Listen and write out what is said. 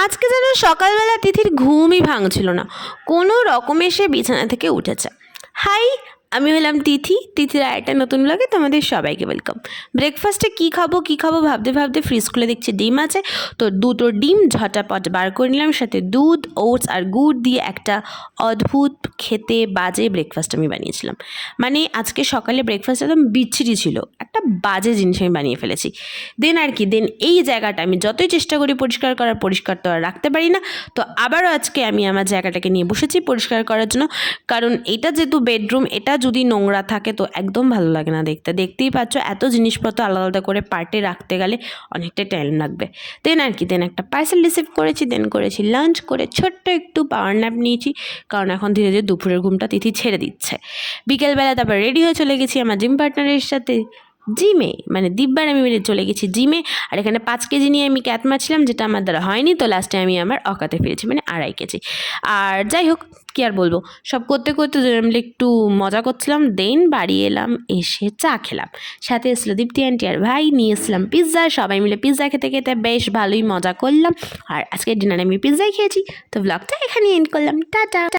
আজকে যেন সকালবেলা তিথির ঘুমই ভাঙছিল না, কোনো রকমে সে বিছানা থেকে উঠেছে। হাই, আমি হলাম তিথি। তিথির আরেকটা নতুন ব্লগে তোমাদের সবাইকে ওয়েলকাম। ব্রেকফাস্টে কী খাবো ভাবতে ভাবতে ফ্রিজ খুলে দেখছি ডিম আছে, তো দুটো ডিম ঝটাপট বার করে নিলাম, সাথে দুধ, ওটস আর গুড় দিয়ে একটা অদ্ভুত খেতে বাজে ব্রেকফাস্ট আমি বানিয়েছিলাম। মানে আজকে সকালে ব্রেকফাস্ট একদম বিচ্ছিরি ছিল, একটা বাজে জিনিস আমি বানিয়ে ফেলেছি। দেন এই জায়গাটা আমি যতই চেষ্টা করি পরিষ্কার তো আর রাখতে পারি না। তো আবারও আজকে আমি আমার জায়গাটাকে নিয়ে বসেছি পরিষ্কার করার জন্য, কারণ এটা যেহেতু বেডরুম, এটা যদি নোংরা থাকে তো একদম ভালো লাগে না দেখতেই পাচ্ছ এত জিনিসপত্র আলাদা আলাদা করে পার্টে রাখতে গেলে অনেকটা টাইম লাগবে। দেন একটা পার্সেল রিসিভ করেছি, দেন করেছি লাঞ্চ, করে ছোট্ট একটু পাওয়ার ন্যাপ নিয়েছি, কারণ এখন ধীরে ধীরে দুপুরের ঘুমটা তিথি ছেড়ে দিচ্ছে। বিকেলবেলা তারপর রেডি হয়ে চলে গেছি আমার জিম পার্টনারের সাথে জিমে, মানে দিব্যার আমি মিলে চলে গেছি জিমে। আর এখানে 5 কেজি নিয়ে আমি ক্যাট মারছিলাম, যেটা আমার দ্বারা হয়নি, তো লাস্টে আমি আমার অকাতে ফিরেছি, মানে 2.5 কেজি। আর যাই হোক, কী আর বলবো, সব করতে করতে আমরা একটু মজা করছিলাম। দেন বাড়ি এলাম, এসে চা খেলাম, সাথে এসেছিলো দীপ্তি আন্টি আর ভাই, নিয়ে এসলাম পিৎজা। সবাই মিলে পিৎজা খেতে খেতে বেশ ভালোই মজা করলাম। আর আজকে ডিনারে আমি পিৎজাই খেয়েছি। তো ব্লগটা এখানে এন্ড করলাম, টাটা।